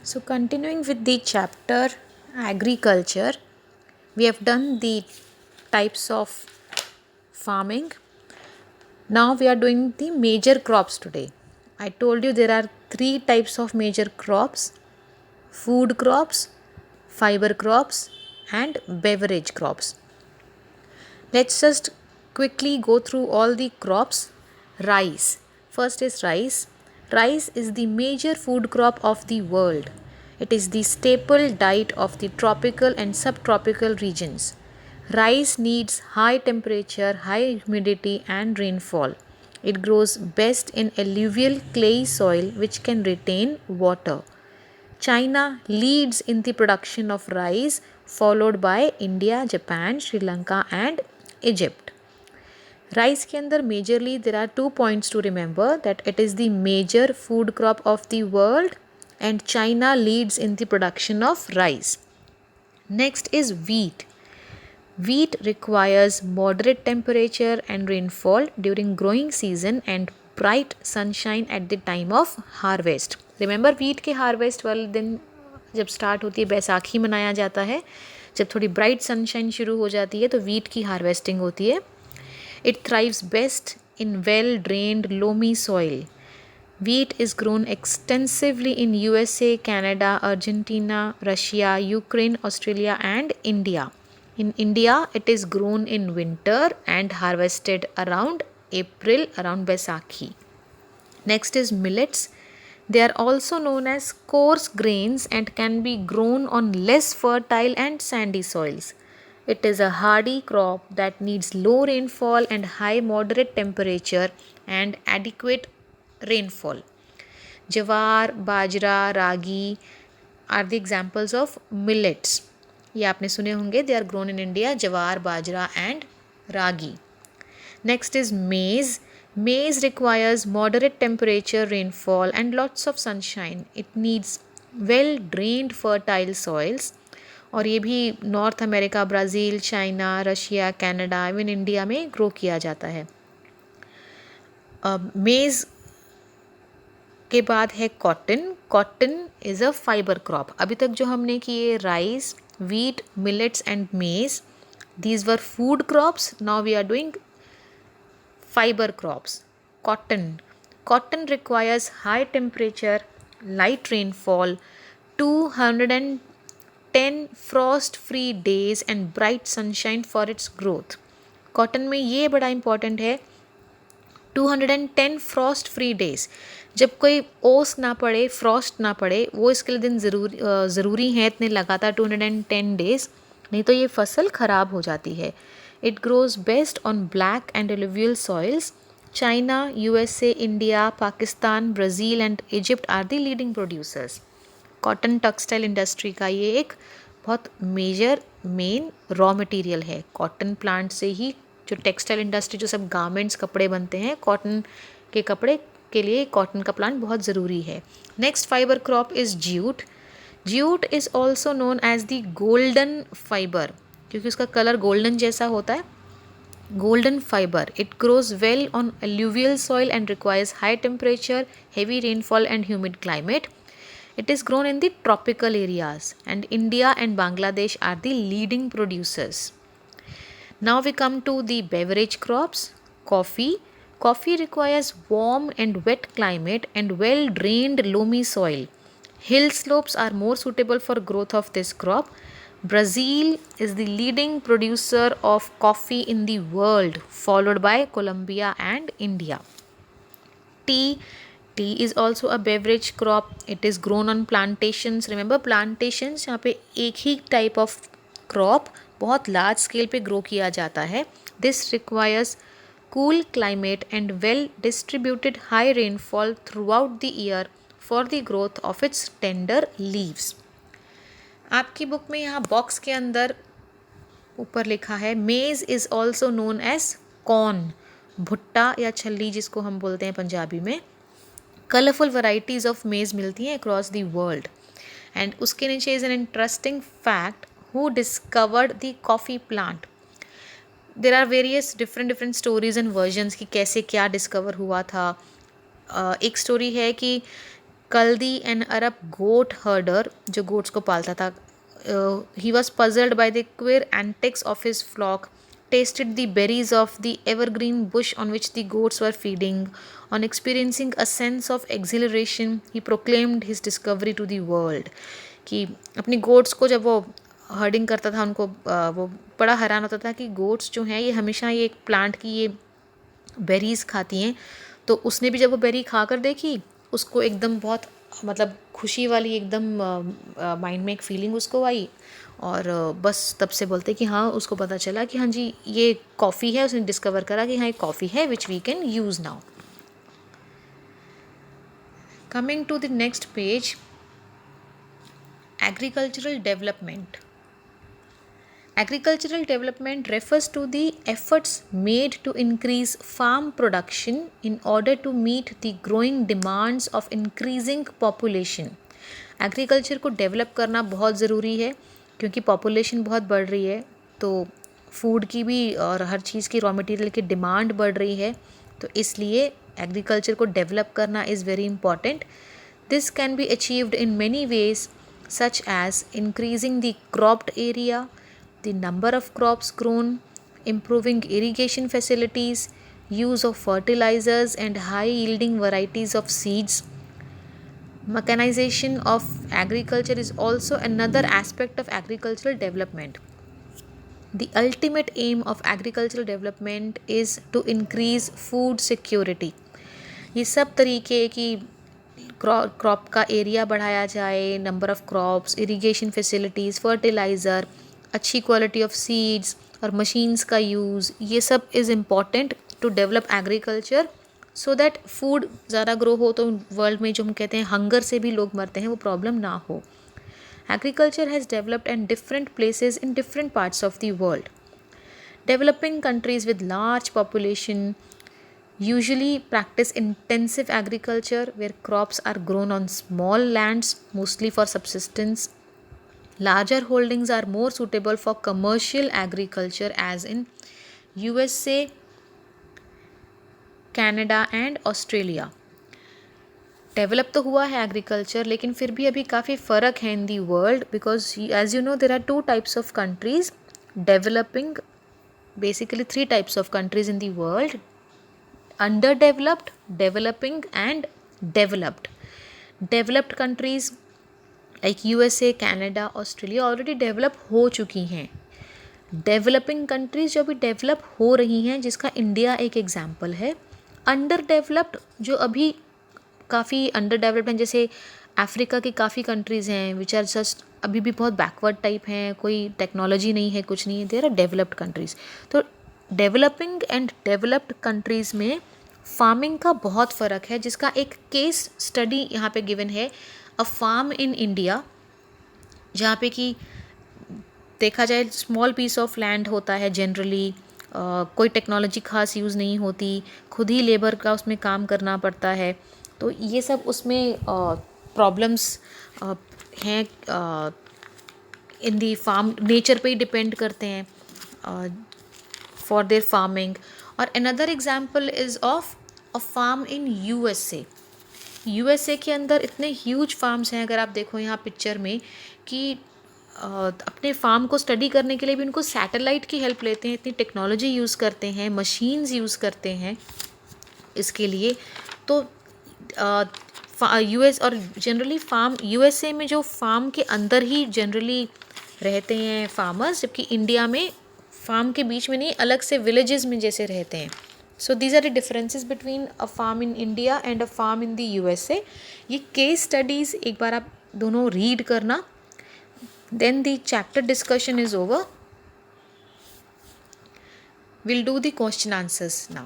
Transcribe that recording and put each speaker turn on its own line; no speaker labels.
So, continuing with the chapter agriculture, we have done the types of farming. Now, we are doing the major crops today. I told you there are three types of major crops: food crops, fiber crops, and beverage crops. Let's just quickly go through all the crops. Rice. First is rice. Rice is the major food crop of the world. It is the staple diet of the tropical and subtropical regions. Rice needs high temperature, high humidity, and rainfall. It grows best in alluvial clay soil which can retain water. China leads in the production of rice, followed by India, Japan, Sri Lanka, and Egypt. Rice के अंदर majorly there are 2 points to remember that it is the major food crop of the world and China leads in the production of rice. Next is wheat. Wheat requires moderate temperature and rainfall during growing season and bright sunshine at the time of harvest. Remember wheat के harvest वाले दिन जब start होती है बैसाखी मनाया जाता है. जब थोड़ी bright sunshine शुरू हो जाती है तो wheat की harvesting होती है. It thrives best in well-drained loamy soil. Wheat is grown extensively in USA, Canada, Argentina, Russia, Ukraine, Australia, and India. In India, it is grown in winter and harvested around April, around Baisakhi. Next is millets. They are also known as coarse grains and can be grown on less fertile and sandy soils. It is a hardy crop that needs low rainfall and high moderate temperature and adequate rainfall. Jawar, bajra, ragi are the examples of millets. ये आपने सुने होंगे. They are grown in India. Jawar, bajra and ragi. Next is maize. Maize requires moderate temperature, rainfall, and lots of sunshine. It needs well drained fertile soils. और ये भी north America, Brazil, China, Russia, Canada, even India में grow किया जाता है. मेज़ के बाद है cotton. Cotton is a fibre crop. अभी तक जो हमने किए rice, wheat, millets and maize, these were food crops. Now we are doing fiber crops. Cotton. Cotton requires high temperature, light rainfall, 210 frost-free days and bright sunshine for its growth. Cotton में ये बड़ा important है, 210 frost free days. जब कोई ओस ना पड़े, Frost ना पड़े, वो इसके लिए दिन ज़रूरी हैं इतने लगातार 210 days, नहीं तो ये फसल ख़राब हो जाती है. It grows best on black and alluvial soils. China, USA, India, Pakistan, Brazil and Egypt are the leading producers. Cotton textile industry का ये एक बहुत मेजर मेन रॉ मटेरियल है. कॉटन प्लांट से ही जो टेक्सटाइल इंडस्ट्री, जो सब गारमेंट्स, कपड़े बनते हैं, कॉटन के कपड़े के लिए कॉटन का प्लांट बहुत ज़रूरी है. Next fibre crop is jute. Jute is also known as the golden fibre, क्योंकि उसका कलर गोल्डन जैसा होता है. Golden fiber. It grows well on alluvial soil and requires high temperature, heavy rainfall and humid climate. It is grown in the tropical areas and India and Bangladesh are the leading producers. Now we come to the beverage crops. Coffee. Coffee requires warm and wet climate and well drained loamy soil. Hill slopes are more suitable for growth of this crop. Brazil is the leading producer of coffee in the world, followed by Colombia and India. Tea. Tea is also a beverage crop. It is grown on plantations. Remember plantations, यहाँ पे एक ही type of crop बहुत large scale पे grow किया जाता है. This requires cool climate and well distributed high rainfall throughout the year for the growth of its tender leaves. आपकी book में यहाँ बॉक्स के अंदर ऊपर लिखा है maize is also known as corn. भुट्टा या छल्ली जिसको हम बोलते हैं पंजाबी में. कलरफुल वैराइटीज़ ऑफ मेज़ मिलती हैं अक्रॉस द वर्ल्ड. एंड उसके नीचे is an interesting fact, who discovered the coffee plant. There are various different stories and versions कि कैसे क्या डिस्कवर हुआ था. एक स्टोरी है कि कल्दी एन अरब गोट हर्डर, जो गोट्स को पालता था, he was puzzled by the queer antics of his flock, tasted the berries of the evergreen bush on which the goats were feeding. On experiencing a sense of exhilaration, he proclaimed his discovery to the world. कि अपनी goats को जब वो herding करता था, उनको वो बड़ा हैरान होता था कि गोट्स जो हैं ये हमेशा ये एक प्लांट की ये बेरीज़ खाती हैं। तो उसने भी जब वो बेरी खा कर देखी, उसको एकदम बहुत मतलब खुशी वाली एकदम माइंड में एक फीलिंग उसको आई, और बस तब से बोलते कि हाँ, उसको पता चला कि हाँ जी ये कॉफ़ी है। उसने डिस्कवर करा कि हाँ ये कॉफ़ी है which we can use now. Coming to the next page, agricultural development. Agricultural development refers to the efforts made to increase farm production in order to meet the growing demands of increasing population. Agriculture को develop करना बहुत ज़रूरी है क्योंकि population बहुत बढ़ रही है, तो फूड की भी और हर चीज़ की रॉ मटेरियल की डिमांड बढ़ रही है, तो इसलिए एग्रीकल्चर को डेवलप करना is very important. This can be achieved in many ways, such as increasing the cropped area, the number of crops grown, improving irrigation facilities, use of fertilizers and high yielding varieties of seeds. Mechanization of agriculture is also another aspect of agricultural development. The ultimate aim of agricultural development is to increase food security. ये सब तरीके की crop का area बढ़ाया जाए, number of crops, irrigation facilities, fertiliser, अच्छी quality of seeds और machines का यूज़, ये सब is important to develop agriculture so that food ज़्यादा ग्रो हो, तो वर्ल्ड में जो हम कहते हैं हंगर से भी लोग मरते हैं वो प्रॉब्लम ना हो. Agriculture has developed in different places in different parts of the world. Developing countries with large population usually practice intensive agriculture where crops are grown on small lands, mostly for subsistence. Larger holdings are more suitable for commercial agriculture, as in USA, Canada and Australia. Develop तो हुआ है agriculture, लेकिन फिर भी अभी काफ़ी फ़र्क है in the world, because as you know there are two types of countries developing, basically three types of countries in the world: underdeveloped, developing and developed. Developed countries like USA, Canada, Australia already develop हो चुकी हैं. Developing countries जो अभी develop हो रही हैं, जिसका India एक एग्जाम्पल है. Underdeveloped जो अभी काफ़ी underdeveloped हैं, जैसे अफ्रीका की काफ़ी कंट्रीज़ हैं विच आर जस्ट अभी भी बहुत बैकवर्ड टाइप हैं, कोई टेक्नोलॉजी नहीं है, कुछ नहीं है, देयर आर डेवलप्ड कंट्रीज़. तो डेवलपिंग एंड डेवलप्ड कंट्रीज़ में फार्मिंग का बहुत फ़र्क है, जिसका एक केस स्टडी यहाँ पे गिवन है. अ फार्म इन इंडिया, जहाँ पे कि देखा जाए स्मॉल पीस ऑफ लैंड होता है जनरली, कोई टेक्नोलॉजी खास यूज़ नहीं होती, खुद ही लेबर का उसमें काम करना पड़ता है. तो ये सब उसमें प्रॉब्लम्स हैं, इन दी फार्म नेचर पे ही डिपेंड करते हैं for their farming. और another example is of a farm in USA. USA के अंदर इतने huge farms हैं, अगर आप देखो यहाँ पिक्चर में, कि अपने फार्म को स्टडी करने के लिए भी उनको सैटेलाइट की हेल्प लेते हैं, इतनी टेक्नोलॉजी यूज़ करते हैं, मशीन्स यूज़ करते हैं इसके लिए. तो यूएस और जनरली फार्म USA में जो फार्म के अंदर ही जनरली रहते हैं फार्मर्स, जबकि इंडिया में फार्म के बीच में नहीं, अलग से विलेजेस में जैसे रहते हैं. So these are the differences between a farm in India and a farm in the USA. ये केस स्टडीज़ एक बार आप दोनों रीड करना, then the chapter discussion is over. Will do the question answers now.